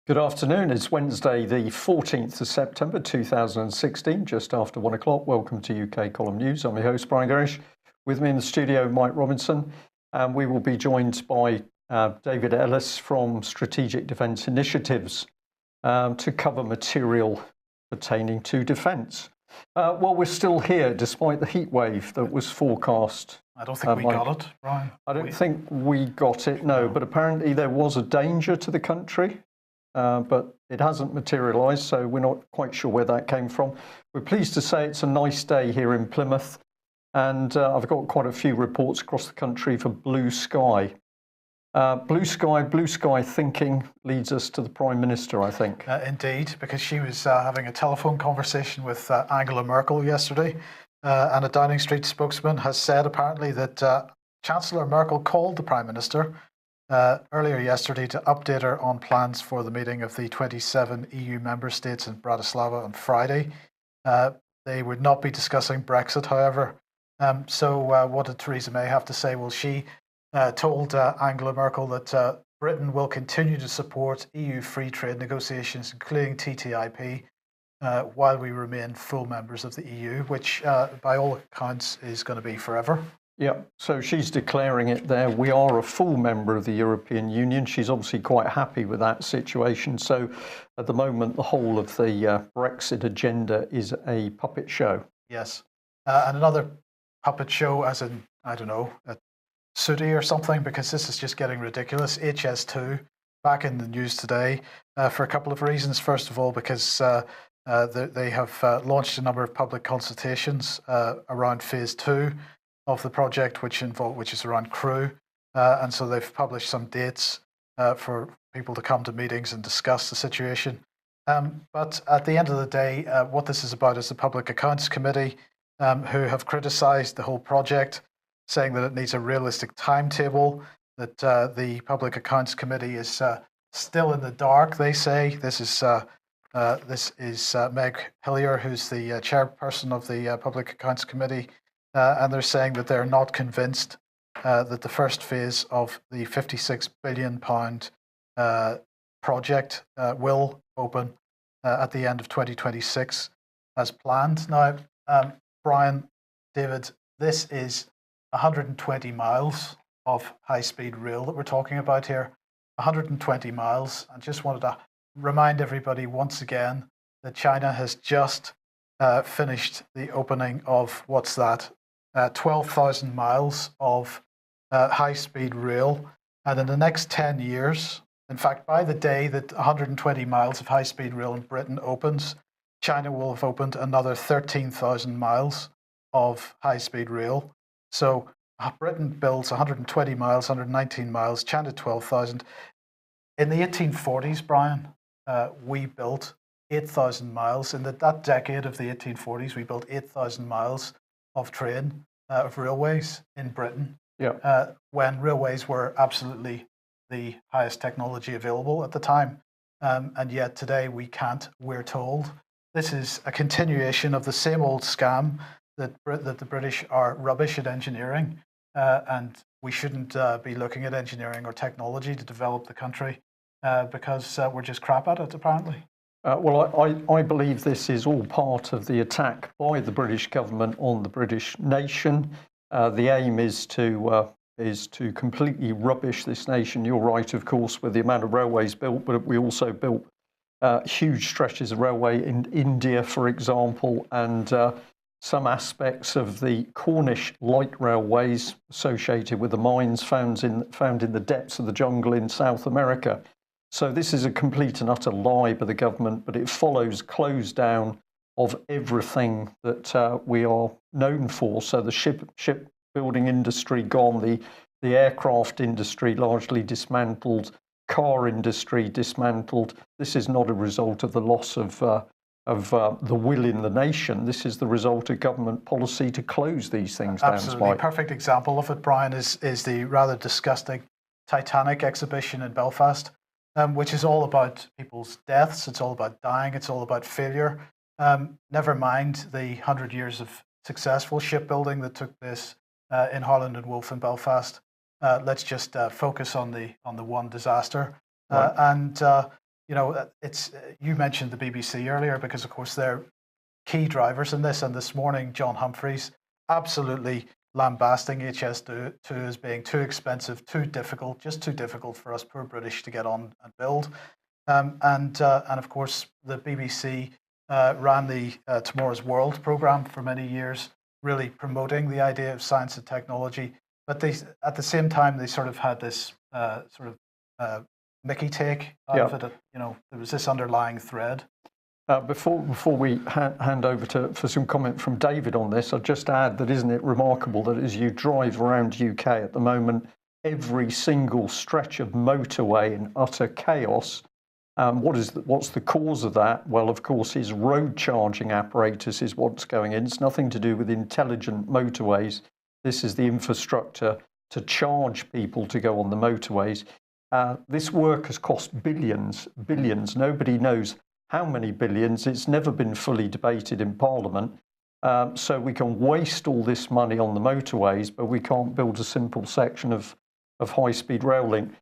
Good afternoon. It's Wednesday, the 14th of September 2016, just after 1 o'clock. Welcome to UK Column News. I'm your host, Brian Gerrish. With me in the studio, Mike Robinson. And we will be joined by David Ellis from Strategic Defence Initiatives to cover material pertaining to defence. Well, we're still here despite the heat wave that was forecast. I don't think we got it, Brian. I don't think we got it, no. But apparently there was a danger to the country. But it hasn't materialised, so we're not quite sure where that came from. We're pleased to say it's a nice day here in Plymouth, and I've got quite a few reports across the country for blue sky. Blue sky thinking leads us to the Prime Minister, I think. Indeed, because she was having a telephone conversation with Angela Merkel yesterday, and a Downing Street spokesman has said apparently that Chancellor Merkel called the Prime Minister earlier yesterday to update her on plans for the meeting of the 27 EU member states in Bratislava on Friday. They would not be discussing Brexit, however. So what did Theresa May have to say? Well, she told Angela Merkel that Britain will continue to support EU free trade negotiations, including TTIP, while we remain full members of the EU, which by all accounts is going to be forever. Yeah, so she's declaring it there. We are a full member of the European Union. She's obviously quite happy with that situation. So at the moment, the whole of the Brexit agenda is a puppet show. Yes. And another puppet show, as in, I don't know, a sooty or something, because this is just getting ridiculous. HS2, back in the news today for a couple of reasons. First of all, because they have launched a number of public consultations around phase 2 of the project, which is around crew, and so they've published some dates for people to come to meetings and discuss the situation. But at the end of the day, what this is about is the Public Accounts Committee, who have criticised the whole project, saying that it needs a realistic timetable, that the Public Accounts Committee is still in the dark, they say. This is Meg Hillier, who's the chairperson of the Public Accounts Committee, and they're saying that they're not convinced that the first phase of the £56 billion project will open at the end of 2026 as planned. Now, Brian, David, this is 120 miles of high-speed rail that we're talking about here. 120 miles. I just wanted to remind everybody once again that China has just finished the opening of, 12,000 miles of high-speed rail. And in the next 10 years, in fact, by the day that 120 miles of high-speed rail in Britain opens, China will have opened another 13,000 miles of high-speed rail. So Britain builds 120 miles, 119 miles, China 12,000. In the 1840s, Brian, we built 8,000 miles. In that decade of the 1840s, we built 8,000 miles of of railways in Britain, when railways were absolutely the highest technology available at the time. And yet today we can't, we're told. This is a continuation of the same old scam that the British are rubbish at engineering, and we shouldn't be looking at engineering or technology to develop the country because we're just crap at it, apparently. Well, I believe this is all part of the attack by the British government on the British nation. The aim is to completely rubbish this nation. You're right, of course, with the amount of railways built, but we also built huge stretches of railway in India, for example, and some aspects of the Cornish light railways associated with the mines found in the depths of the jungle in South America. So this is a complete and utter lie by the government, but it follows close down of everything that we are known for. So the shipbuilding industry gone, the aircraft industry largely dismantled, car industry dismantled. This is not a result of the loss of the will in the nation. This is the result of government policy to close these things down. Absolutely. A perfect example of it, Brian, is the rather disgusting Titanic exhibition in Belfast, which is all about people's deaths. It's all about dying. It's all about failure. Never mind the 100 years of successful shipbuilding that took place in Harland and Wolff in Belfast. Let's just focus on the one disaster. Right. And it's you mentioned the BBC earlier because, of course, they're key drivers in this. And this morning, John Humphreys absolutely lambasting HS2 as being too expensive, too difficult, just too difficult for us poor British to get on and build. And of course, the BBC ran the Tomorrow's World program for many years, really promoting the idea of science and technology. But they, at the same time, they sort of had this Mickey take out of it. There was this underlying thread. Before we hand over for some comment from David on this, I'll just add that isn't it remarkable that as you drive around UK at the moment, every single stretch of motorway in utter chaos. What's the cause of that? Well, of course, is road charging apparatus is what's going in. It's nothing to do with intelligent motorways. This is the infrastructure to charge people to go on the motorways. This work has cost billions. Nobody knows how many billions. It's never been fully debated in Parliament. So we can waste all this money on the motorways, but we can't build a simple section of high-speed rail link.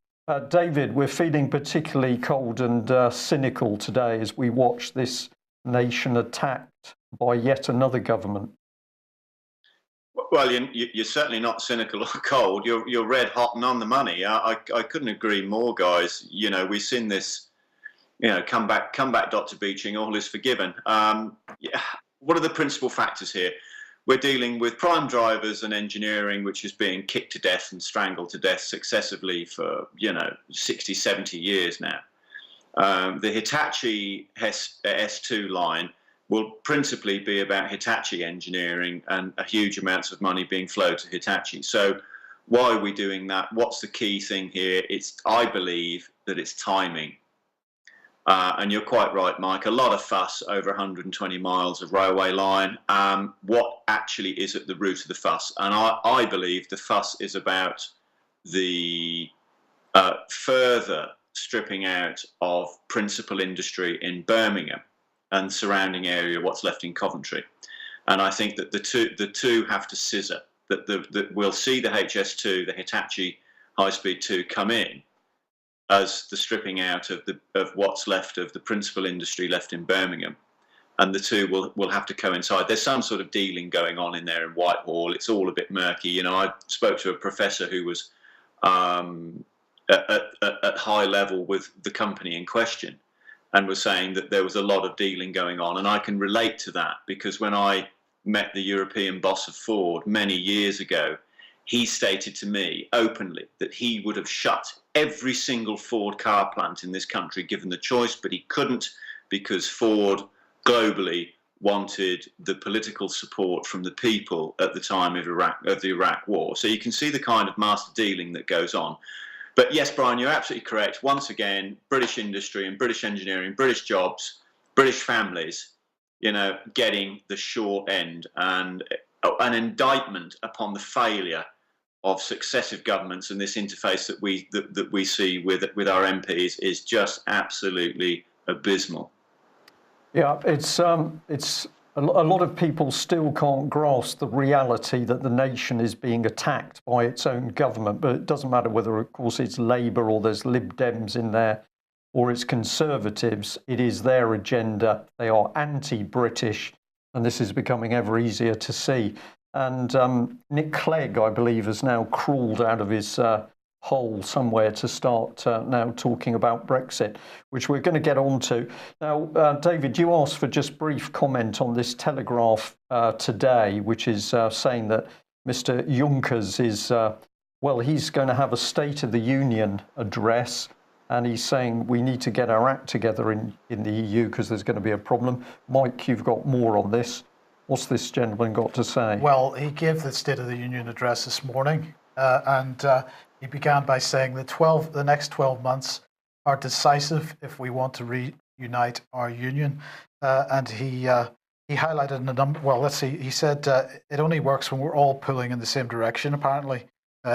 David, we're feeling particularly cold and cynical today as we watch this nation attacked by yet another government. Well, you're certainly not cynical or cold. You're red hot and on the money. I couldn't agree more, guys. We've seen this. Come back, Dr. Beeching, all is forgiven. What are the principal factors here? We're dealing with prime drivers and engineering, which is being kicked to death and strangled to death successively for, 60, 70 years now. The Hitachi S2 line will principally be about Hitachi engineering and a huge amounts of money being flowed to Hitachi. So why are we doing that? What's the key thing here? I believe that it's timing. And you're quite right, Mike. A lot of fuss over 120 miles of railway line. What actually is at the root of the fuss? And I believe the fuss is about the further stripping out of principal industry in Birmingham and surrounding area, what's left in Coventry. And I think that the two have to scissor. That we'll see the HS2, the Hitachi High-Speed 2 come in as the stripping out of what's left of the principal industry left in Birmingham, and the two will have to coincide. There's some sort of dealing going on in there in Whitehall. It's all a bit murky. I spoke to a professor who was at high level with the company in question, and was saying that there was a lot of dealing going on, and I can relate to that because when I met the European boss of Ford many years ago, he stated to me openly that he would have shut every single Ford car plant in this country given the choice, but he couldn't because Ford globally wanted the political support from the people at the time of the Iraq War. So you can see the kind of master dealing that goes on. But yes, Brian, you're absolutely correct. Once again, British industry and British engineering, British jobs, British families, getting the short end, and an indictment upon the failure of successive governments, and this interface that we see with our MPs is just absolutely abysmal. Yeah, it's a lot of people still can't grasp the reality that the nation is being attacked by its own government, but it doesn't matter whether, of course, it's Labour or there's Lib Dems in there or it's Conservatives. It is their agenda. They are anti-British, and this is becoming ever easier to see. And Nick Clegg, I believe, has now crawled out of his hole somewhere to start now talking about Brexit, which we're going to get on to. Now, David, you asked for just brief comment on this Telegraph today, which is saying that Mr. Juncker is, he's going to have a State of the Union address, and he's saying we need to get our act together in the EU because there's going to be a problem. Mike, you've got more on this. What's this gentleman got to say? Well, he gave the State of the Union address this morning, and he began by saying the next 12 months are decisive if we want to reunite our union. And he highlighted a number. Well, let's see. He said it only works when we're all pulling in the same direction. Apparently,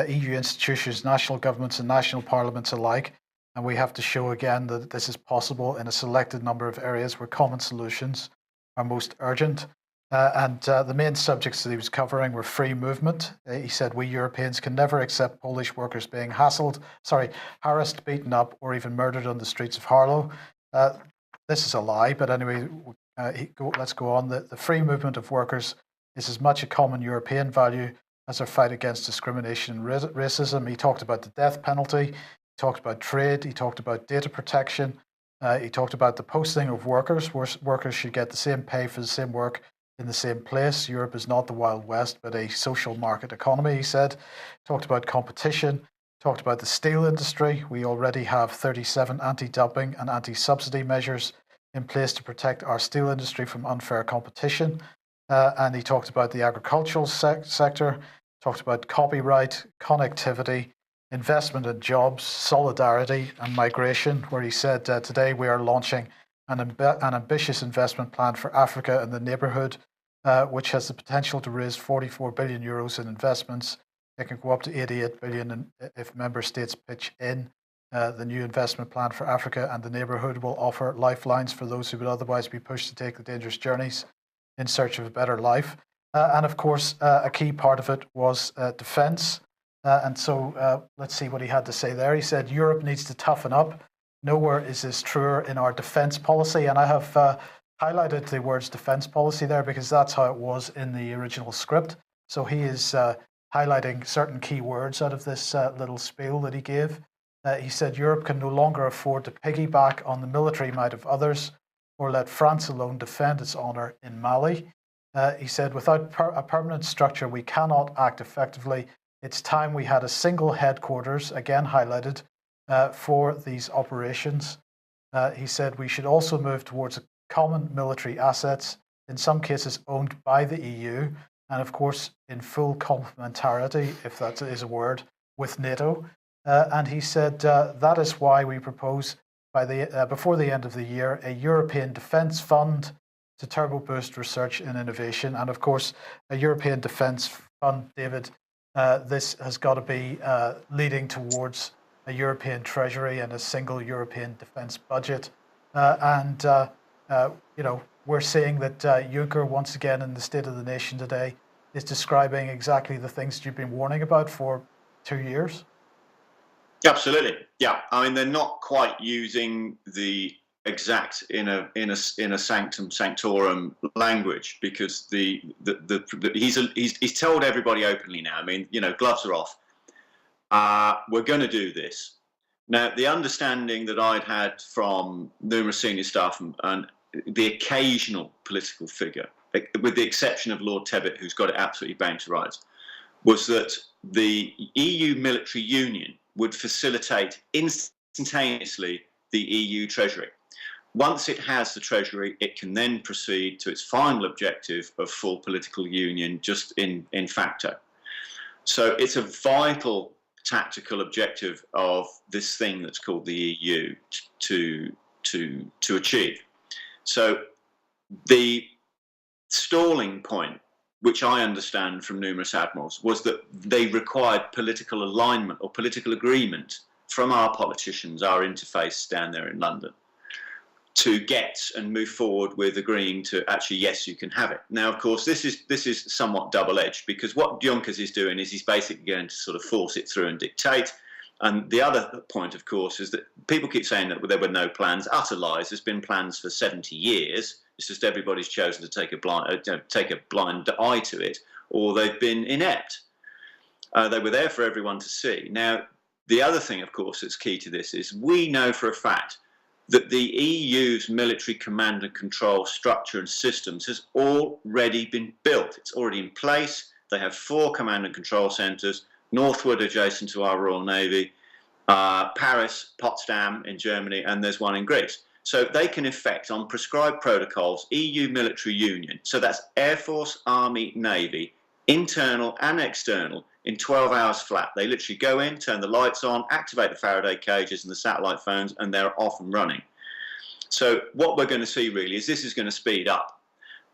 EU institutions, national governments, and national parliaments alike. And we have to show again that this is possible in a selected number of areas where common solutions are most urgent. And the main subjects that he was covering were free movement. He said, we Europeans can never accept Polish workers being harassed, beaten up, or even murdered on the streets of Harlow. This is a lie, but anyway, let's go on. The free movement of workers is as much a common European value as our fight against discrimination and racism. He talked about the death penalty, he talked about trade, he talked about data protection, he talked about the posting of workers. Workers should get the same pay for the same work in the same place. Europe is not the Wild West, but a social market economy, he said. Talked about competition, talked about the steel industry. We already have 37 anti-dumping and anti-subsidy measures in place to protect our steel industry from unfair competition. And he talked about the agricultural sector, talked about copyright, connectivity, investment in jobs, solidarity, and migration, where he said, today we are launching an ambitious investment plan for Africa and the neighbourhood, which has the potential to raise 44 billion euros in investments. It can go up to 88 billion if member states pitch in. The new investment plan for Africa and the neighbourhood will offer lifelines for those who would otherwise be pushed to take the dangerous journeys in search of a better life. And of course, a key part of it was defence. And so let's see what he had to say there. He said, Europe needs to toughen up. Nowhere is this truer in our defence policy. And I have highlighted the words defence policy there because that's how it was in the original script. So he is highlighting certain key words out of this little spiel that he gave. He said, Europe can no longer afford to piggyback on the military might of others or let France alone defend its honour in Mali. He said, without a permanent structure, we cannot act effectively. It's time we had a single headquarters, again highlighted, for these operations. He said we should also move towards common military assets, in some cases owned by the EU, and of course in full complementarity, if that is a word, with NATO. And he said that is why we propose before the end of the year a European Defence Fund to turbo boost research and innovation. And of course, a European Defence Fund, David, this has got to be leading towards a European Treasury and a single European defence budget. You know, we're seeing that Juncker, once again in the State of the Nation today, is describing exactly the things that you've been warning about for 2 years. Absolutely, yeah. I mean, they're not quite using the exact in a sanctum sanctorum language because he's told everybody openly now. I mean, you know, gloves are off. We're going to do this. Now, the understanding that I'd had from numerous senior staff and the occasional political figure, with the exception of Lord Tebbit, who's got it absolutely bang to rights, was that the EU military union would facilitate instantaneously the EU Treasury. Once it has the Treasury, it can then proceed to its final objective of full political union just in facto. So it's a vital tactical objective of this thing that's called the EU to achieve. So the stalling point, which I understand from numerous admirals, was that they required political alignment or political agreement from our politicians, our interface down there in London, to get and move forward with agreeing to actually, yes, you can have it. Now, of course, this is somewhat double-edged because what Juncker is doing is he's basically going to sort of force it through and dictate. And the other point, of course, is that people keep saying that there were no plans. Utter lies. There's been plans for 70 years. It's just everybody's chosen to take a blind eye to it, or they've been inept. They were there for everyone to see. Now, the other thing, of course, that's key to this is we know for a fact that the EU's military command and control structure and systems has already been built. It's already in place. They have 4 command and control centres, Northwood adjacent to our Royal Navy, Paris, Potsdam in Germany, and there's one in Greece. So they can effect on prescribed protocols EU military union. So that's Air Force, Army, Navy, internal and external, in 12 hours flat. They literally go in, turn the lights on, activate the Faraday cages and the satellite phones, and they're off and running. So what we're going to see really is this is going to speed up.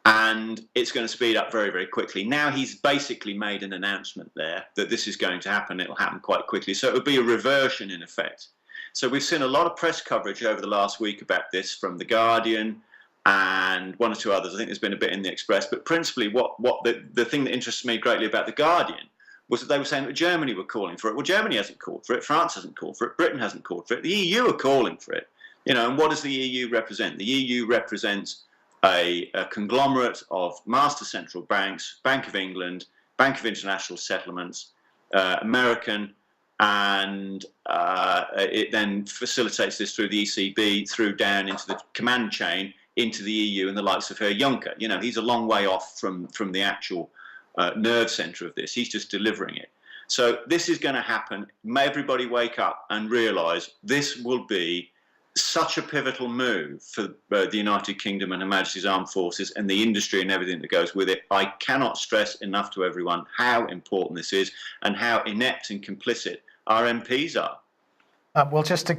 And it's going to speed up very, very quickly. Now he's basically made an announcement there that this is going to happen. It'll happen quite quickly. So it would be a reversion in effect. So we've seen a lot of press coverage over the last week about this from The Guardian and one or two others. I think there's been a bit in the Express. But principally the thing that interests me greatly about The Guardian was that they were saying that Germany were calling for it. Well, Germany hasn't called for it. France hasn't called for it. Britain hasn't called for it. The EU are calling for it. And what does the EU represent? The EU represents a conglomerate of master central banks, Bank of England, Bank of International Settlements, American, and it then facilitates this through the ECB, through down into the command chain, into the EU and the likes of Herr Juncker. He's a long way off from the actual nerve centre of this. He's just delivering it. So this is going to happen. May everybody wake up and realise this will be such a pivotal move for the United Kingdom and Her Majesty's Armed Forces and the industry and everything that goes with it. I cannot stress enough to everyone how important this is and how inept and complicit our MPs are. Well, just to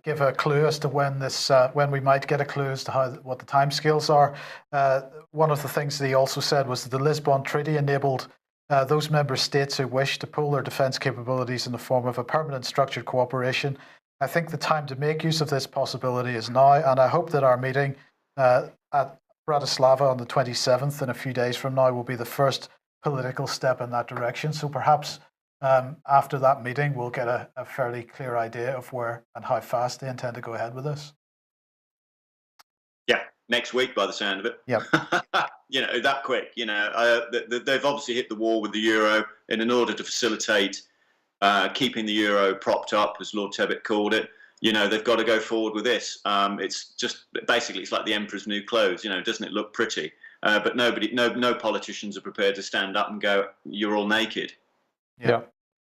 give a clue as to when we might get a clue as to what the timescales are, one of the things that he also said was that the Lisbon Treaty enabled those member states who wish to pool their defence capabilities in the form of a permanent structured cooperation. I think the time to make use of this possibility is now, and I hope that our meeting at Bratislava on the 27th, in a few days from now, will be the first political step in that direction. So perhaps after that meeting, we'll get a fairly clear idea of where and how fast they intend to go ahead with this. Yeah, next week by the sound of it. Yeah. That quick. They've obviously hit the wall with the euro in order to facilitate keeping the euro propped up, as Lord Tebbit called it. They've got to go forward with this. It's just basically it's like the emperor's new clothes. Doesn't it look pretty? But no politicians are prepared to stand up and go, "You're all naked." Yeah.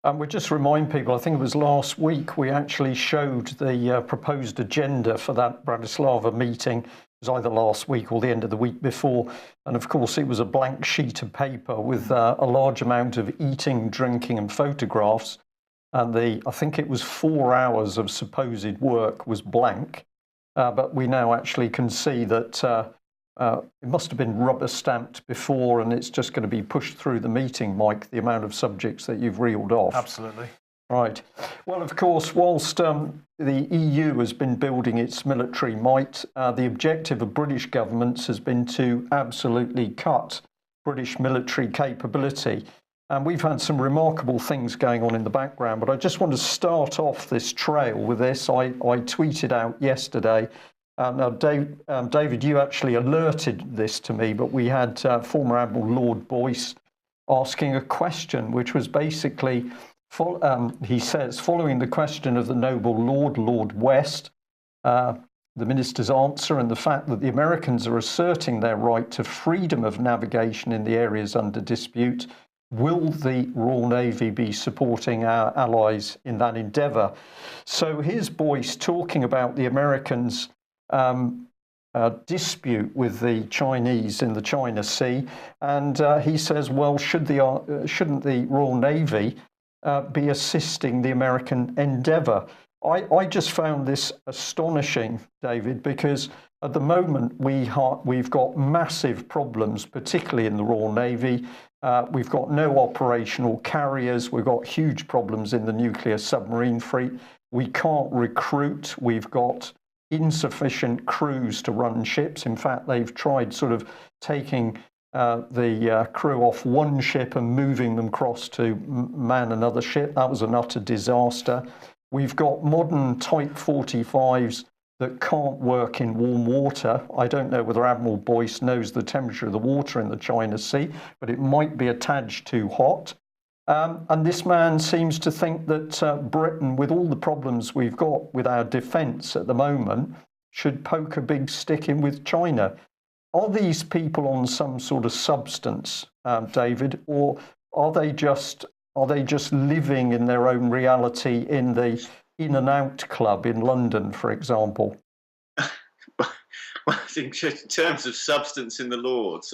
And we just remind people, I think it was last week, we actually showed the proposed agenda for that Bratislava meeting. It was either last week or the end of the week before. And of course, it was a blank sheet of paper with a large amount of eating, drinking and photographs. And I think it was 4 hours of supposed work was blank. But we now actually can see that it must have been rubber stamped before, and it's just going to be pushed through the meeting, Mike, the amount of subjects that you've reeled off. Absolutely. Right. Well, of course, whilst the EU has been building its military might, the objective of British governments has been to absolutely cut British military capability. And we've had some remarkable things going on in the background, but I just want to start off this trail with this. I tweeted out yesterday. Now, David, you actually alerted this to me, but we had former Admiral Lord Boyce asking a question, which was basically, he says, following the question of the noble Lord West, the minister's answer and the fact that the Americans are asserting their right to freedom of navigation in the areas under dispute, will the Royal Navy be supporting our allies in that endeavour? So here's Boyce talking about the Americans' dispute with the Chinese in the China Sea, and he says, well, shouldn't the Royal Navy be assisting the American endeavour? I just found this astonishing, David, because at the moment we've got massive problems, particularly in the Royal Navy. We've got no operational carriers. We've got huge problems in the nuclear submarine fleet. We can't recruit. We've got insufficient crews to run ships. In fact, they've tried sort of taking the crew off one ship and moving them across to man another ship. That was an utter disaster. We've got modern Type 45s that can't work in warm water. I don't know whether Admiral Boyce knows the temperature of the water in the China Sea, but it might be a tad too hot. And this man seems to think that Britain, with all the problems we've got with our defence at the moment, should poke a big stick in with China. Are these people on some sort of substance, David, or are they just living in their own reality in the In and Out Club in London, for example? Well, I think in terms of substance in the Lords,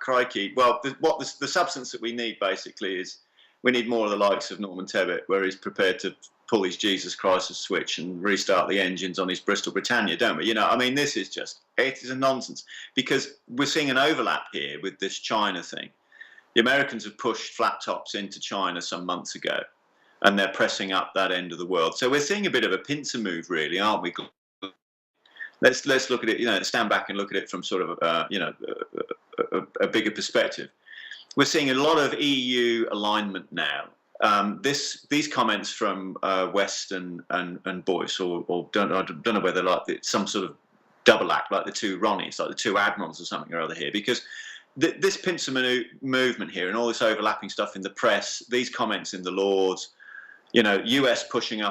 crikey. Well, the substance that we need basically is we need more of the likes of Norman Tebbit, where he's prepared to pull his Jesus Christ switch and restart the engines on his Bristol Britannia, don't we? This is it is a nonsense, because we're seeing an overlap here with this China thing. The Americans have pushed flat tops into China some months ago, and they're pressing up that end of the world. So we're seeing a bit of a pincer move, really, aren't we? Let's look at it, stand back and look at it from sort of, a bigger perspective. We're seeing a lot of EU alignment now these comments from West and Boyce, or I don't know whether like it's some sort of double act, like the two Ronnies, like the two admirals or something or other here, because this pincer movement here and all this overlapping stuff in the press, these comments in the Lords, you know, US pushing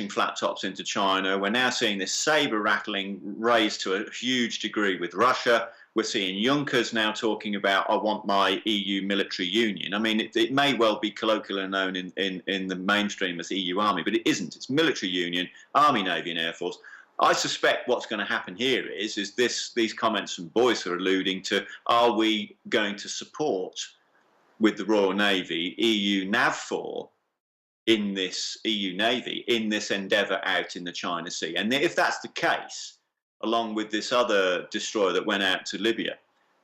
flat tops into China. We're now seeing this saber rattling raised to a huge degree with Russia. We're seeing Juncker's now talking about, I want my EU military union. I mean, it may well be colloquially known in the mainstream as EU army, but it isn't. It's military union, army, navy and air force. I suspect what's going to happen here is these comments from Boyce are alluding to, are we going to support with the Royal Navy EU NAVFOR in this EU Navy, in this endeavour out in the China Sea? And if that's the case, along with this other destroyer that went out to Libya,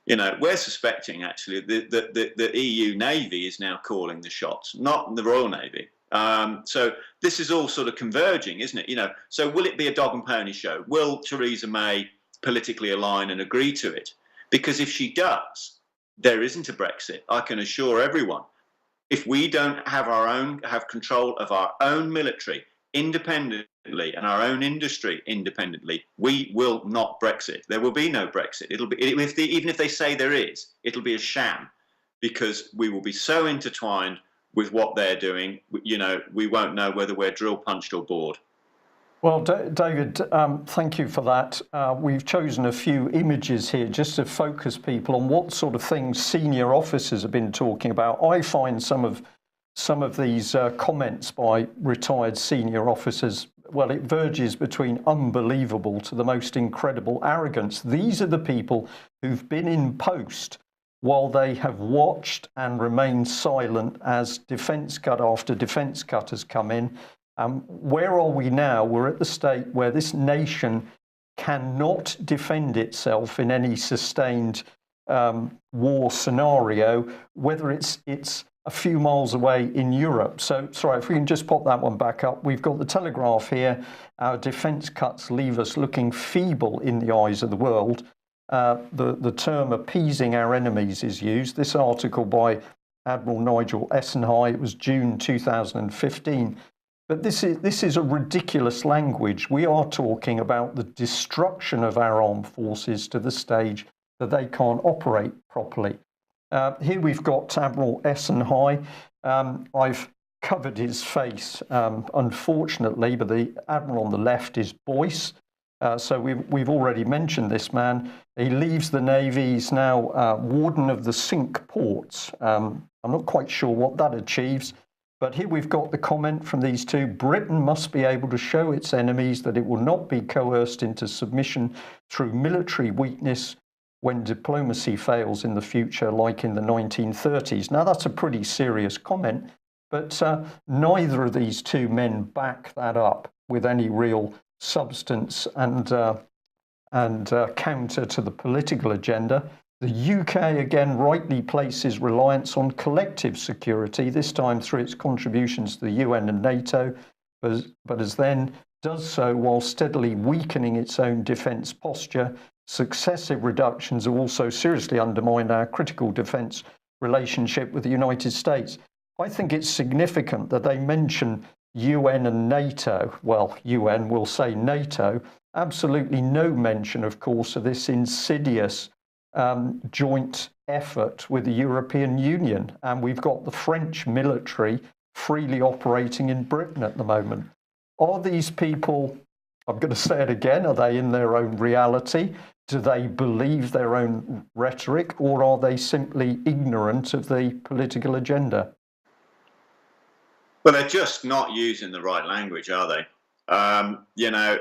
you know, we're suspecting actually that the EU Navy is now calling the shots, not the Royal Navy. So this is all sort of converging, isn't it? You know, so will it be a dog and pony show? Will Theresa May politically align and agree to it? Because if she does, there isn't a Brexit. I can assure everyone. If we don't have control of our own military independently and our own industry independently, we will not Brexit. There will be no Brexit. It'll be, even if they say there is, it'll be a sham, because we will be so intertwined with what they're doing. You know, we won't know whether we're drill punched or bored. Well, David, thank you for that. We've chosen a few images here just to focus people on what sort of things senior officers have been talking about. I find some of these comments by retired senior officers, well, it verges between unbelievable to the most incredible arrogance. These are the people who've been in post while they have watched and remained silent as defence cut after defence cut has come in. Where are we now? We're at the state where this nation cannot defend itself in any sustained war scenario, whether it's a few miles away in Europe. So, sorry, if we can just pop that one back up. We've got the Telegraph here. Our defence cuts leave us looking feeble in the eyes of the world. The term appeasing our enemies is used. This article by Admiral Nigel Essenhigh, it was June 2015. But this is a ridiculous language. We are talking about the destruction of our armed forces to the stage that they can't operate properly. Here we've got Admiral Essenhigh. I've covered his face, unfortunately, but the Admiral on the left is Boyce. So we've already mentioned this man. He leaves the Navy. He's now Warden of the Cinque Ports. I'm not quite sure what that achieves. But here we've got the comment from these two. Britain must be able to show its enemies that it will not be coerced into submission through military weakness when diplomacy fails in the future, like in the 1930s. Now, that's a pretty serious comment, but neither of these two men back that up with any real substance and counter to the political agenda. The UK, again, rightly places reliance on collective security, this time through its contributions to the UN and NATO, but as then does so while steadily weakening its own defence posture. Successive reductions have also seriously undermined our critical defence relationship with the United States. I think it's significant that they mention UN and NATO. Well, UN will say NATO. Absolutely no mention, of course, of this insidious joint effort with the European Union. And we've got the French military freely operating in Britain at the moment. Are these people, I'm going to say it again, are they in their own reality? Do they believe their own rhetoric, or are they simply ignorant of the political agenda? Well, they're just not using the right language, are they? You know,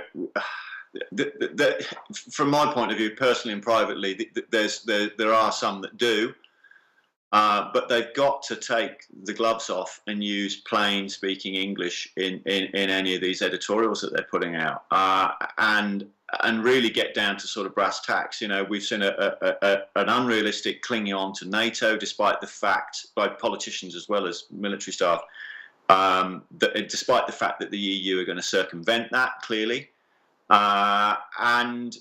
from my point of view, personally and privately, there are some that do, but they've got to take the gloves off and use plain speaking English in any of these editorials that they're putting out, and really get down to sort of brass tacks. You know, we've seen an unrealistic clinging on to NATO, despite the fact, by politicians as well as military staff, despite the fact that the EU are going to circumvent that clearly. And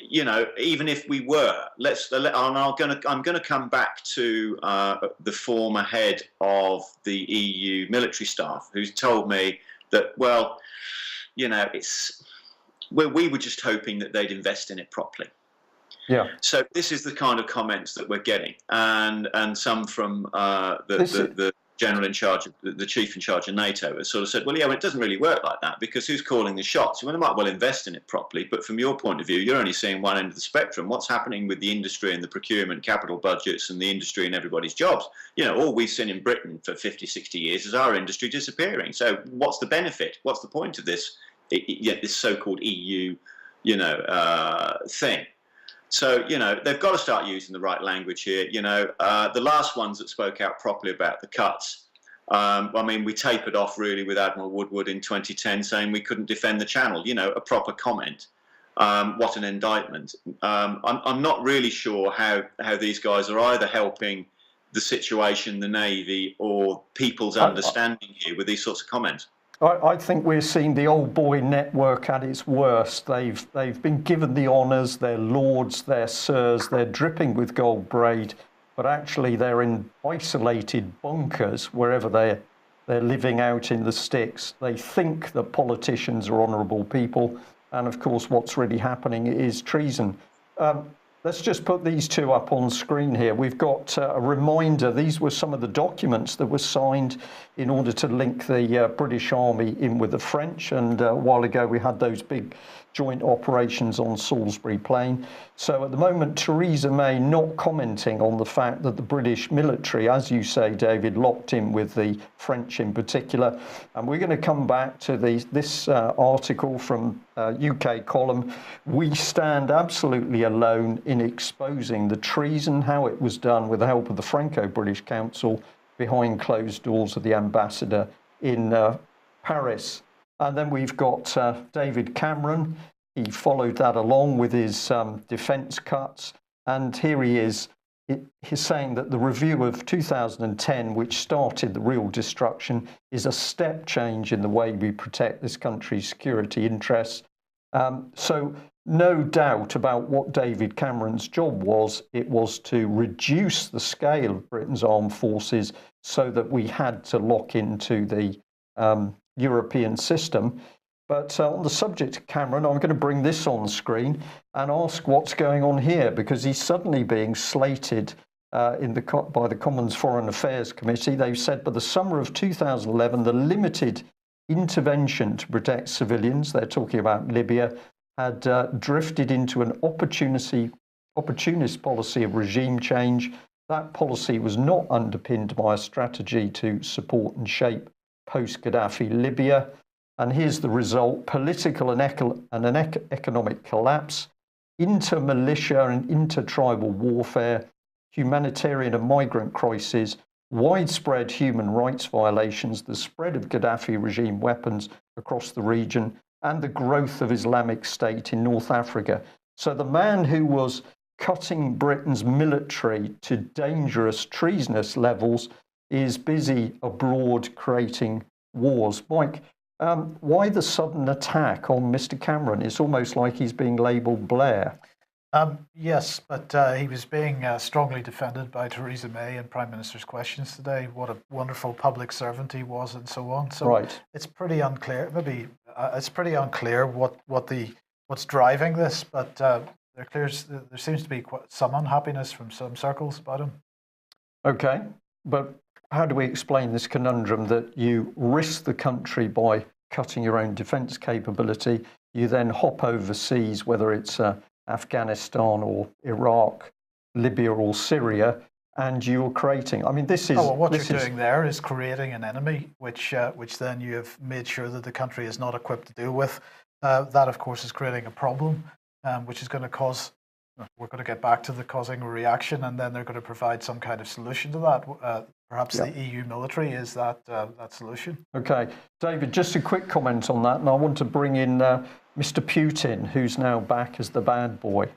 you know, even if we were, I'm going to come back to the former head of the EU military staff, who's told me that, well, you know, we were just hoping that they'd invest in it properly. Yeah. So this is the kind of comments that we're getting, and some from the general in charge, the chief in charge of NATO, has sort of said, well, yeah, well, it doesn't really work like that, because who's calling the shots? Well, they might well invest in it properly, but from your point of view, you're only seeing one end of the spectrum. What's happening with the industry and the procurement capital budgets and the industry and everybody's jobs? You know, all we've seen in Britain for 50, 60 years is our industry disappearing. So what's the benefit? What's the point of this so-called EU, you know, thing? So, you know, they've got to start using the right language here. You know, the last ones that spoke out properly about the cuts, I mean, we tapered off really with Admiral Woodward in 2010 saying we couldn't defend the Channel, you know, a proper comment. What an indictment. I'm not really sure how these guys are either helping the situation, the Navy, or people's understanding here with these sorts of comments. I think we're seeing the old boy network at its worst. They've been given the honours, they're lords, they're sirs, they're dripping with gold braid, but actually they're in isolated bunkers wherever they're living out in the sticks. They think that politicians are honourable people, and of course what's really happening is treason. Let's just put these two up on screen here. We've got a reminder. These were some of the documents that were signed in order to link the British Army in with the French. And a while ago, we had those big joint operations on Salisbury Plain. So at the moment, Theresa May not commenting on the fact that the British military, as you say, David, locked in with the French in particular. And we're going to come back to this article from UK column. We stand absolutely alone in exposing the treason, how it was done with the help of the Franco-British Council behind closed doors of the ambassador in Paris. And then we've got David Cameron. He followed that along with his defence cuts. And here he is. He's saying that the review of 2010, which started the real destruction, is a step change in the way we protect this country's security interests. So no doubt about what David Cameron's job was. It was to reduce the scale of Britain's armed forces so that we had to lock into the European system. But on the subject of Cameron, I'm going to bring this on screen and ask what's going on here, because he's suddenly being slated by the Commons Foreign Affairs Committee. They've said by the summer of 2011, the limited intervention to protect civilians, they're talking about Libya, had drifted into an opportunist policy of regime change. That policy was not underpinned by a strategy to support and shape post-Gaddafi Libya. And here's the result: political and economic collapse, inter-militia and inter-tribal warfare, humanitarian and migrant crises, widespread human rights violations, the spread of Gaddafi regime weapons across the region, and the growth of Islamic State in North Africa. So the man who was cutting Britain's military to dangerous, treasonous levels is busy abroad creating wars. Mike, why the sudden attack on Mr. Cameron? It's almost like he's being labelled Blair. Yes, but he was being strongly defended by Theresa May in Prime Minister's questions today. What a wonderful public servant he was, and so on. So right. It's pretty unclear. Maybe it's pretty unclear what's driving this, but there seems to be some unhappiness from some circles about him. Okay, but how do we explain this conundrum that you risk the country by cutting your own defence capability? You then hop overseas, whether it's Afghanistan or Iraq, Libya or Syria, and you're creating. I mean, this is. Oh, well, what you're doing there is creating an enemy, which then you have made sure that the country is not equipped to deal with. That, of course, is creating a problem, which is going to cause. We're going to get back to the causing a reaction, and then they're going to provide some kind of solution to that. Perhaps the EU military is that solution. Okay, David, just a quick comment on that, and I want to bring in Mr. Putin, who's now back as the bad boy.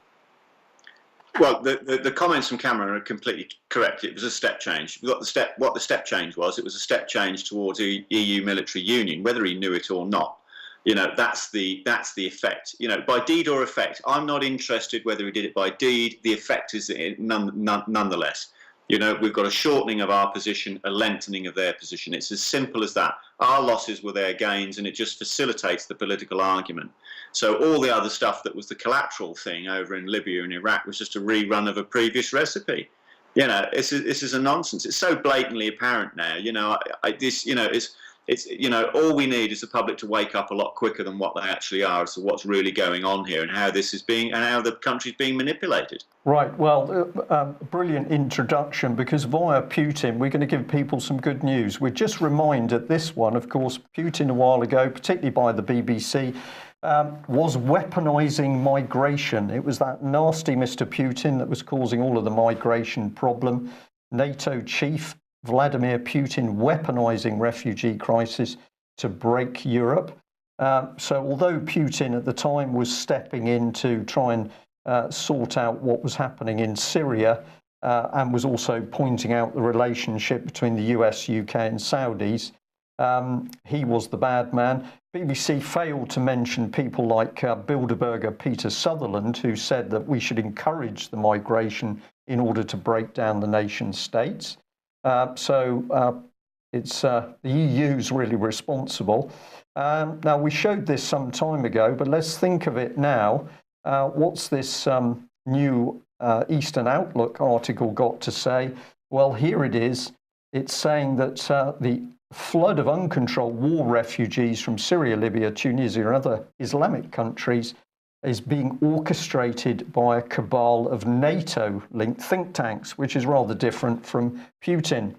Well, the comments from Cameron are completely correct. It was a step change. We've got what the step change was. It was a step change towards the EU military union, whether he knew it or not. That's the effect. By deed or effect. I'm not interested whether he did it by deed. The effect is nonetheless. We've got a shortening of our position, a lengthening of their position. It's as simple as that. Our losses were their gains, and it just facilitates the political argument. So all the other stuff that was the collateral thing over in Libya and Iraq was just a rerun of a previous recipe. This is a nonsense. It's so blatantly apparent now. All we need is the public to wake up a lot quicker than what they actually are as to what's really going on here and how this is being, and how the country's being manipulated. Right. Well, brilliant introduction, because via Putin, we're going to give people some good news. We're just reminded this one, of course, Putin a while ago, particularly by the BBC, was weaponizing migration. It was that nasty Mr. Putin that was causing all of the migration problem. NATO chief Vladimir Putin weaponizing refugee crisis to break Europe. So although Putin at the time was stepping in to try and sort out what was happening in Syria, and was also pointing out the relationship between the US, UK and Saudis, he was the bad man. BBC failed to mention people like Bilderberger Peter Sutherland, who said that we should encourage the migration in order to break down the nation states. It's the EU's really responsible. Now, we showed this some time ago, but let's think of it now. What's this new Eastern Outlook article got to say? Well, here it is. It's saying that the flood of uncontrolled war refugees from Syria, Libya, Tunisia and other Islamic countries is being orchestrated by a cabal of NATO-linked think tanks, which is rather different from Putin.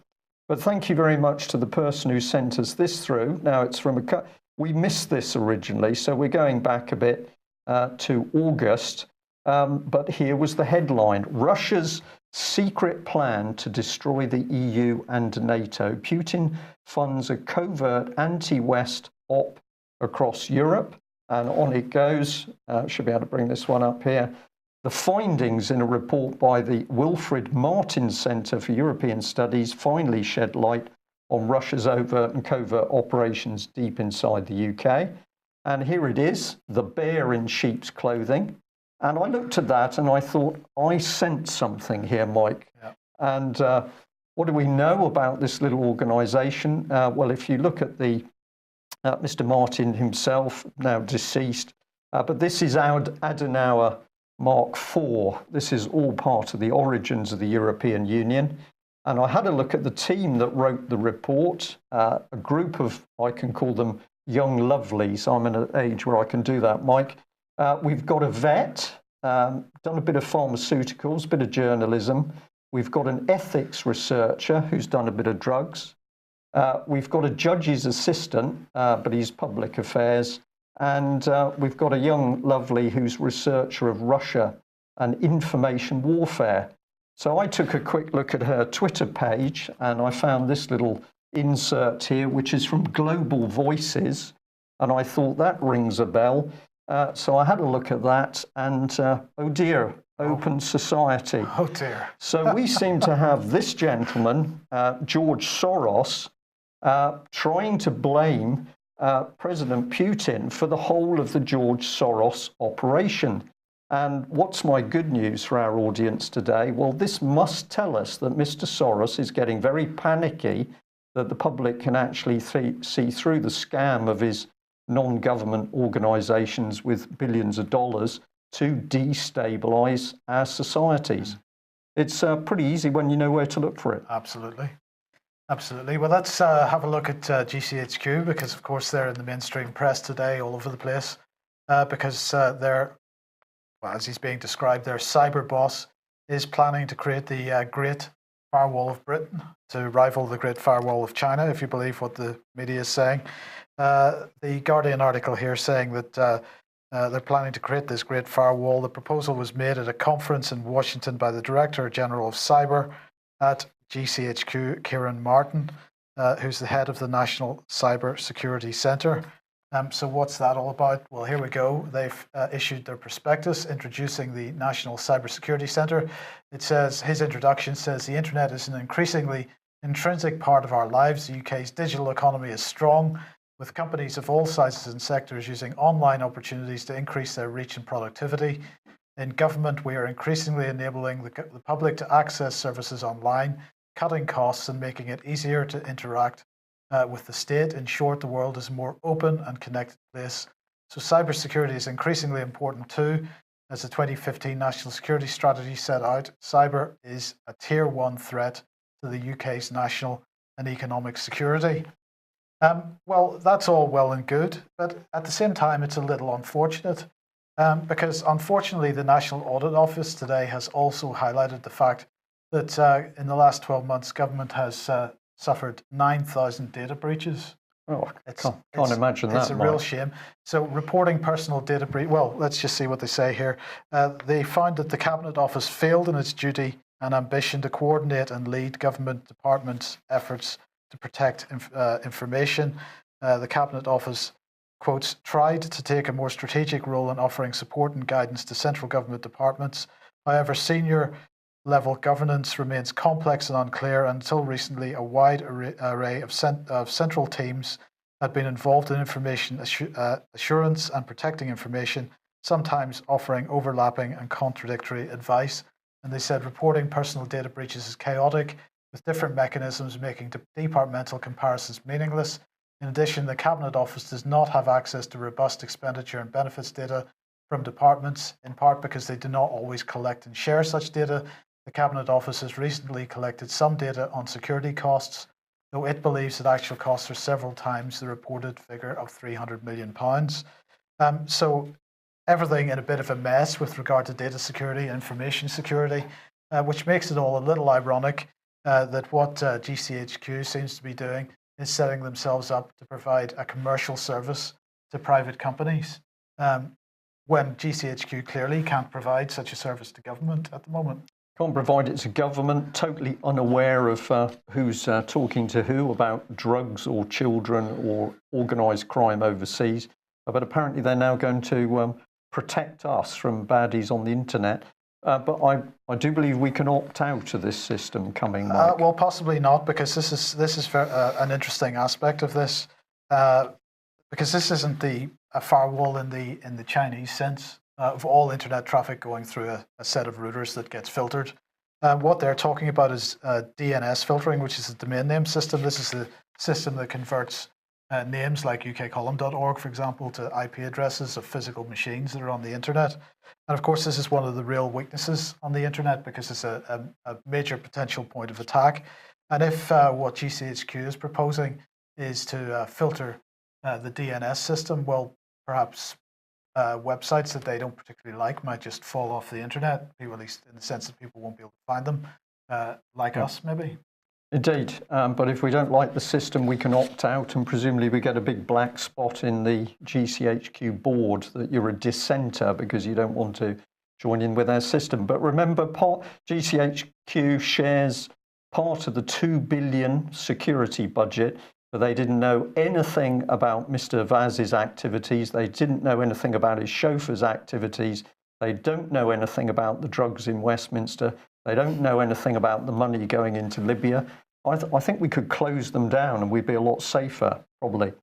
But thank you very much to the person who sent us this through. Now, it's from we missed this originally, so we're going back a bit to August. But here was the headline: Russia's secret plan to destroy the EU and NATO. Putin funds a covert anti-West op across Europe. And on it goes. Should be able to bring this one up here. The findings in a report by the Wilfred Martin Centre for European Studies finally shed light on Russia's overt and covert operations deep inside the UK. And here it is, the bear in sheep's clothing. And I looked at that and I thought, I sent something here, Mike. Yeah. And what do we know about this little organisation? Well, if you look at the Mr. Martin himself, now deceased, but this is Adenauer Mark IV. This is all part of the origins of the European Union. And I had a look at the team that wrote the report, a group of, I can call them young lovelies. I'm in an age where I can do that, Mike. We've got a vet, done a bit of pharmaceuticals, a bit of journalism. We've got an ethics researcher who's done a bit of drugs. We've got a judge's assistant, but he's public affairs. And we've got a young lovely who's researcher of Russia and information warfare. So I took a quick look at her Twitter page and I found this little insert here, which is from Global Voices. And I thought that rings a bell. So I had a look at that and, oh dear, open society. Oh dear. So we seem to have this gentleman, George Soros, trying to blame President Putin for the whole of the George Soros operation. And what's my good news for our audience today? Well, this must tell us that Mr. Soros is getting very panicky, that the public can actually see through the scam of his non-government organizations with billions of dollars to destabilize our societies. It's pretty easy when you know where to look for it. Absolutely. Absolutely. Well, let's have a look at GCHQ, because, of course, they're in the mainstream press today all over the place, because they're, well, as he's being described, their cyber boss is planning to create the Great Firewall of Britain to rival the Great Firewall of China, if you believe what the media is saying. The Guardian article here saying that they're planning to create this Great Firewall. The proposal was made at a conference in Washington by the Director General of Cyber at GCHQ, Kieran Martin, who's the head of the National Cyber Security Centre. So what's that all about? Well, here we go. They've issued their prospectus introducing the National Cyber Security Centre. It says, his introduction says, the internet is an increasingly intrinsic part of our lives. The UK's digital economy is strong. with companies of all sizes and sectors using online opportunities to increase their reach and productivity. In government, we are increasingly enabling the public to access services online, cutting costs and making it easier to interact with the state. In short, the world is a more open and connected place. So cybersecurity is increasingly important too. As the 2015 National Security Strategy set out, cyber is a tier 1 threat to the UK's national and economic security. Well, that's all well and good, but at the same time, it's a little unfortunate because unfortunately, the National Audit Office today has also highlighted the fact that in the last 12 months, government has suffered 9,000 data breaches. Oh, I can't imagine that. It's a real shame. So reporting personal data breach, well, let's just see what they say here. They found that the Cabinet Office failed in its duty and ambition to coordinate and lead government departments' efforts to protect information. The Cabinet Office, quotes, tried to take a more strategic role in offering support and guidance to central government departments. However, senior level governance remains complex and unclear. Until recently, a wide array of central teams had been involved in information assurance and protecting information, sometimes offering overlapping and contradictory advice. And they said reporting personal data breaches is chaotic, with different mechanisms making departmental comparisons meaningless. In addition, the Cabinet Office does not have access to robust expenditure and benefits data from departments, in part because they do not always collect and share such data. The Cabinet Office has recently collected some data on security costs, though it believes that actual costs are several times the reported figure of £300 million. So everything in a bit of a mess with regard to data security, information security, which makes it all a little ironic that what GCHQ seems to be doing is setting themselves up to provide a commercial service to private companies, when GCHQ clearly can't provide such a service to government at the moment. Can't provide it to government, totally unaware of who's talking to who about drugs or children or organised crime overseas. But apparently they're now going to protect us from baddies on the internet. But I do believe we can opt out of this system coming, Mike. Well, possibly not, because this is an interesting aspect of this, because this isn't a firewall in the Chinese sense of all internet traffic going through a set of routers that gets filtered. What they're talking about is DNS filtering, which is a domain name system. This is the system that converts names like ukcolumn.org, for example, to IP addresses of physical machines that are on the internet. And of course, this is one of the real weaknesses on the internet because it's a major potential point of attack. And if what GCHQ is proposing is to filter the DNS system, well, perhaps websites that they don't particularly like might just fall off the internet, at least in the sense that people won't be able to find them, like us, maybe. Indeed, but if we don't like the system, we can opt out, and presumably we get a big black spot in the GCHQ board that you're a dissenter because you don't want to join in with our system. But remember, GCHQ shares part of the 2 billion security budget, but they didn't know anything about Mr. Vaz's activities. They didn't know anything about his chauffeur's activities. They don't know anything about the drugs in Westminster. They don't know anything about the money going into Libya. I think we could close them down and we'd be a lot safer, probably.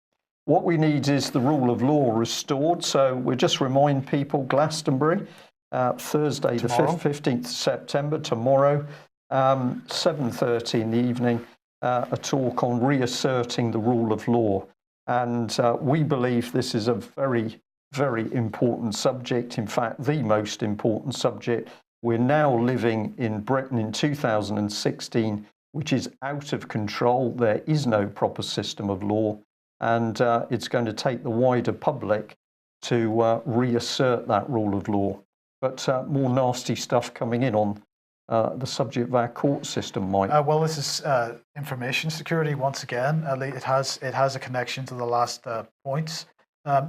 What we need is the rule of law restored. So we'll just remind people, Glastonbury, Thursday, tomorrow. The 15th of September, tomorrow, 7:30 in the evening, a talk on reasserting the rule of law. And we believe this is a very, very important subject. In fact, the most important subject. We're now living in Britain in 2016, which is out of control. There is no proper system of law, and it's going to take the wider public to reassert that rule of law. But more nasty stuff coming in on the subject of our court system, Mike. Well, this is information security once again. It has a connection to the last points.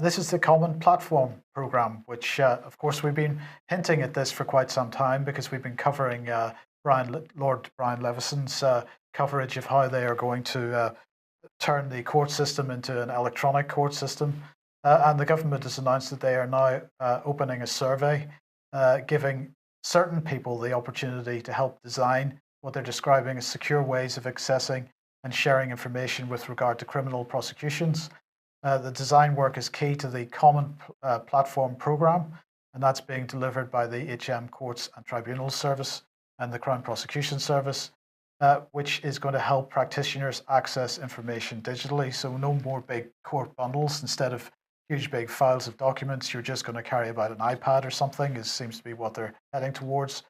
This is the Common Platform Programme, which, of course, we've been hinting at this for quite some time because we've been covering Lord Brian Levison's coverage of how they are going to turn the court system into an electronic court system. And the government has announced that they are now opening a survey, giving certain people the opportunity to help design what they're describing as secure ways of accessing and sharing information with regard to criminal prosecutions. The design work is key to the Common Platform Programme, and that's being delivered by the HM Courts and Tribunals Service and the Crown Prosecution Service, which is going to help practitioners access information digitally. So no more big court bundles. Instead of huge big files of documents, you're just going to carry about an iPad or something. It seems to be what they're heading towards.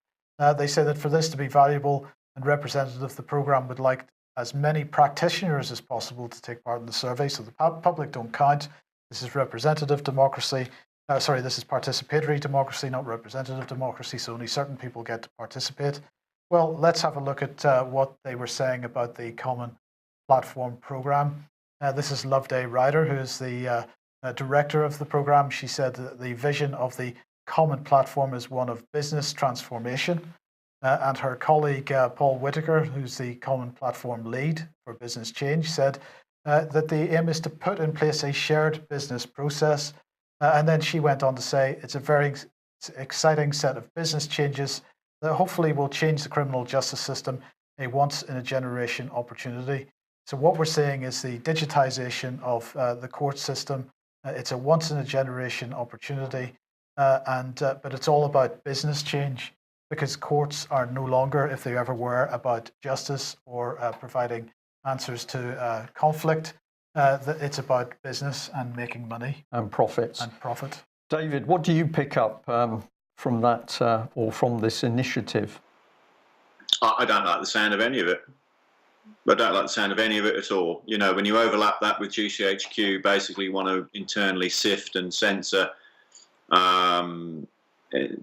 They say that for this to be valuable and representative, the programme would like as many practitioners as possible to take part in the survey. So the public don't count. This is representative democracy. This is participatory democracy, not representative democracy. So only certain people get to participate. Well, let's have a look at what they were saying about the Common Platform Programme. This is Loveday Ryder, who is the director of the programme. She said that the vision of the Common Platform is one of business transformation. And her colleague, Paul Whitaker, who's the Common Platform lead for business change, said that the aim is to put in place a shared business process. And then she went on to say it's a very exciting set of business changes that hopefully will change the criminal justice system, a once-in-a-generation opportunity. So what we're seeing is the digitisation of the court system. It's a once-in-a-generation opportunity, but it's all about business change, because courts are no longer, if they ever were, about justice or providing answers to conflict. It's about business and making money. And profits. And profit. David, what do you pick up from that or from this initiative? I don't like the sound of any of it. I don't like the sound of any of it at all. You know, when you overlap that with GCHQ, basically want to internally sift and censor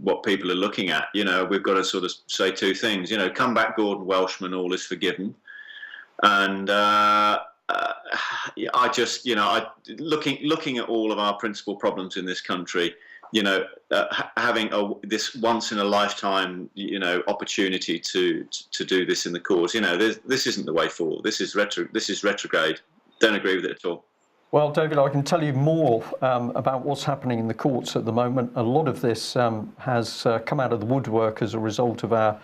what people are looking at. You know, we've got to sort of say two things. You know, come back, Gordon Welshman, all is forgiven. And I just, you know, looking at all of our principal problems in this country, you know, having this once in a lifetime, you know, opportunity to do this in the courts, you know, this isn't the way forward. This is retrograde. Don't agree with it at all. Well, David, I can tell you more about what's happening in the courts at the moment. A lot of this has come out of the woodwork as a result of our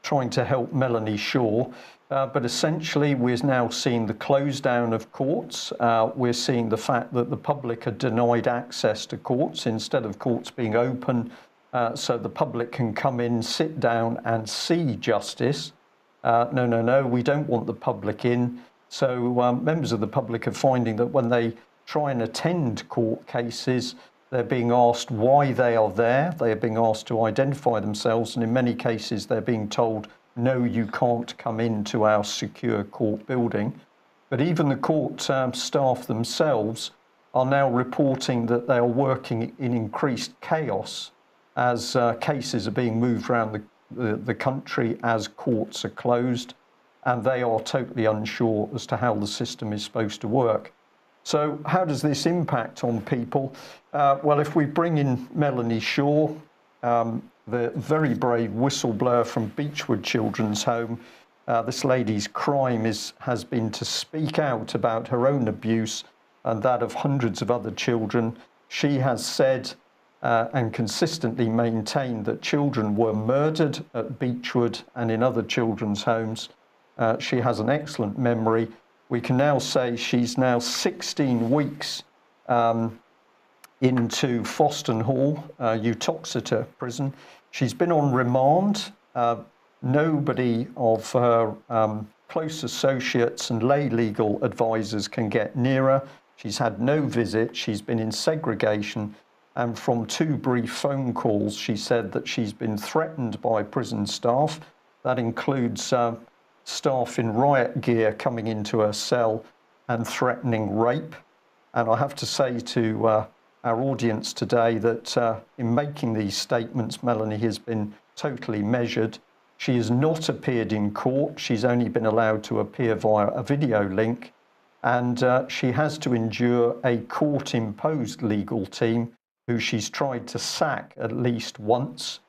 trying to help Melanie Shaw. But essentially, we're now seeing the close down of courts. We're seeing the fact that the public are denied access to courts instead of courts being open so the public can come in, sit down and see justice. No, we don't want the public in. So members of the public are finding that when they try and attend court cases, they're being asked why they are there. They are being asked to identify themselves. And in many cases, they're being told, no, you can't come into our secure court building. But even the court staff themselves are now reporting that they are working in increased chaos as cases are being moved around the country as courts are closed. And they are totally unsure as to how the system is supposed to work. So how does this impact on people? Well, if we bring in Melanie Shaw, the very brave whistleblower from Beechwood Children's Home, this lady's crime has been to speak out about her own abuse and that of hundreds of other children. She has said and consistently maintained that children were murdered at Beechwood and in other children's homes. She has an excellent memory. We can now say she's now 16 weeks into Foston Hall, Uttoxeter prison. She's been on remand. Nobody of her close associates and lay legal advisors can get near her. She's had no visit. She's been in segregation. And from 2 brief phone calls, she said that she's been threatened by prison staff. That includes staff in riot gear coming into her cell and threatening rape. And I have to say to our audience today that in making these statements, Melanie has been totally measured. She has not appeared in court. She's only been allowed to appear via a video link. And she has to endure a court-imposed legal team who she's tried to sack at least once.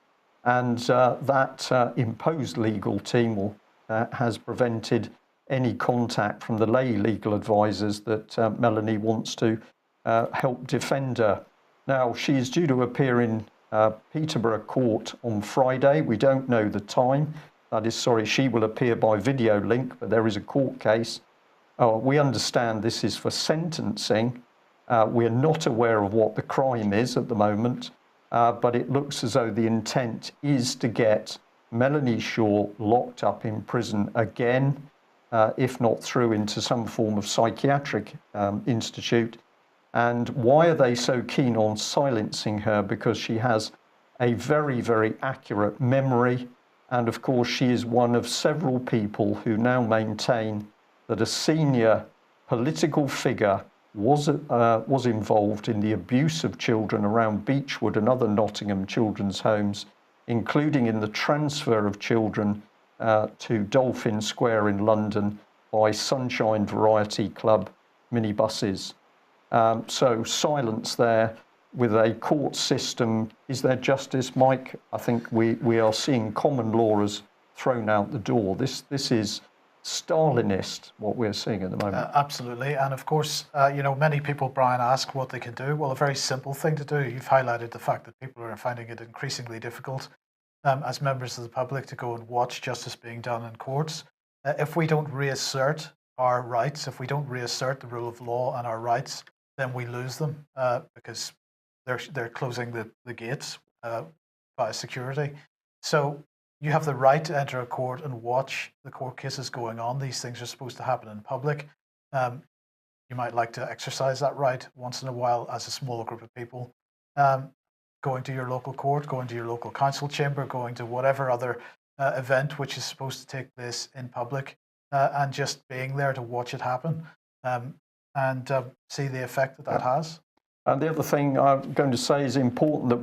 And that imposed legal team has prevented any contact from the lay legal advisors that Melanie wants to help defend her. Now, she is due to appear in Peterborough Court on Friday. We don't know the time. She will appear by video link, but there is a court case. We understand this is for sentencing, We're not aware of what the crime is at the moment, but it looks as though the intent is to get Melanie Shaw locked up in prison again, if not through into some form of psychiatric institute. And why are they so keen on silencing her? Because she has a very, very accurate memory. And of course, she is one of several people who now maintain that a senior political figure was involved in the abuse of children around Beechwood and other Nottingham children's homes, including in the transfer of children to Dolphin Square in London by Sunshine Variety Club minibuses. So silence there with a court system. Is there justice, Mike? I think we are seeing common law as thrown out the door. This is Stalinist, what we're seeing at the moment. Absolutely. And of course, many people, Brian, ask what they can do. Well, a very simple thing to do. You've highlighted the fact that people are finding it increasingly difficult as members of the public to go and watch justice being done in courts. If we don't reassert our rights, if we don't reassert the rule of law and our rights, then we lose them because they're closing the gates by security. So you have the right to enter a court and watch the court cases going on. These things are supposed to happen in public. You might like to exercise that right once in a while as a small group of people. Going to your local court, going to your local council chamber, going to whatever other event which is supposed to take place in public, and just being there to watch it happen and see the effect that has. And the other thing I'm going to say is important that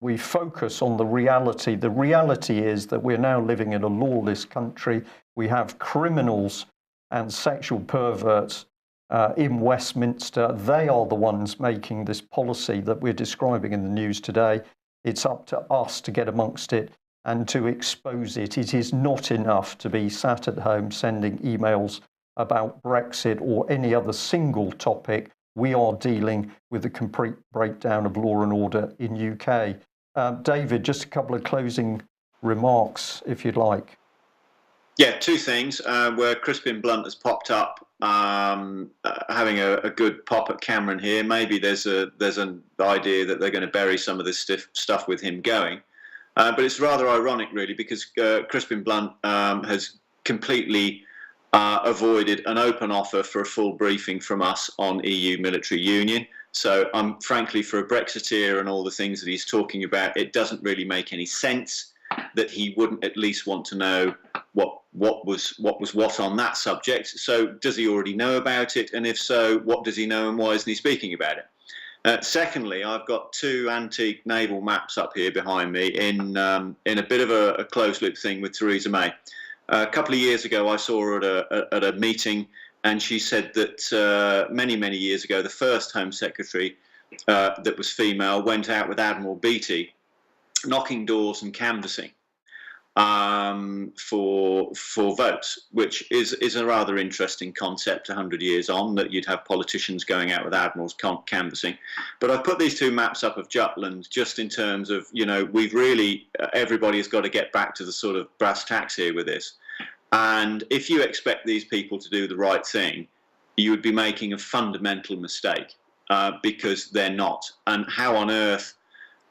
we focus on the reality. The reality is that we're now living in a lawless country. We have criminals and sexual perverts in Westminster. They are the ones making this policy that we're describing in the news today. It's up to us to get amongst it and to expose it. It is not enough to be sat at home sending emails about Brexit or any other single topic. We are dealing with a complete breakdown of law and order in UK. David, just a couple of closing remarks, if you'd like. Yeah, two things. Where Crispin Blunt has popped up, having a good pop at Cameron here. Maybe there's an idea that they're going to bury some of this stuff with him going. But it's rather ironic, really, because Crispin Blunt has completely avoided an open offer for a full briefing from us on EU military union. So frankly, for a Brexiteer and all the things that he's talking about, it doesn't really make any sense that he wouldn't at least want to know what was what on that subject. So does he already know about it? And if so, what does he know and why isn't he speaking about it? Secondly, I've got two antique naval maps up here behind me in a bit of a closed loop thing with Theresa May. A couple of years ago, I saw her at a meeting, and she said that many years ago, the first Home Secretary that was female went out with Admiral Beatty, knocking doors and canvassing for votes, which is a rather interesting concept 100 years on, that you'd have politicians going out with admirals canvassing. But I've put these two maps up of Jutland just in terms of, we've really, everybody has got to get back to the sort of brass tacks here with this. And if you expect these people to do the right thing, you would be making a fundamental mistake because they're not. And how on earth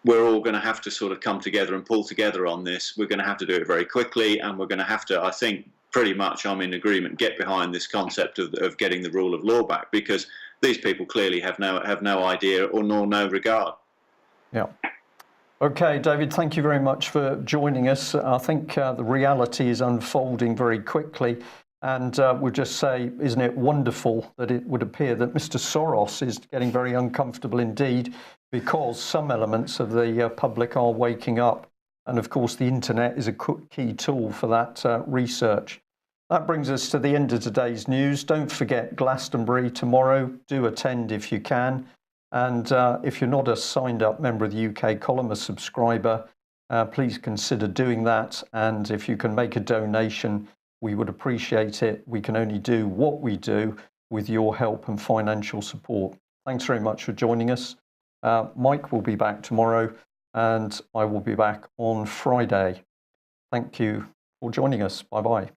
we're all going to have to sort of come together and pull together on this. We're going to have to do it very quickly, and we're going to have to, I think, pretty much, I'm in agreement, get behind this concept of getting the rule of law back, because these people clearly have no idea or nor no regard. Yeah. Okay, David, thank you very much for joining us. I think the reality is unfolding very quickly. And we'll just say, isn't it wonderful that it would appear that Mr. Soros is getting very uncomfortable indeed, because some elements of the public are waking up. And of course, the internet is a key tool for that research. That brings us to the end of today's news. Don't forget Glastonbury tomorrow. Do attend if you can. And if you're not a signed up member of the UK column, a subscriber, please consider doing that. And if you can make a donation, we would appreciate it. We can only do what we do with your help and financial support. Thanks very much for joining us. Mike will be back tomorrow, and I will be back on Friday. Thank you for joining us. Bye-bye.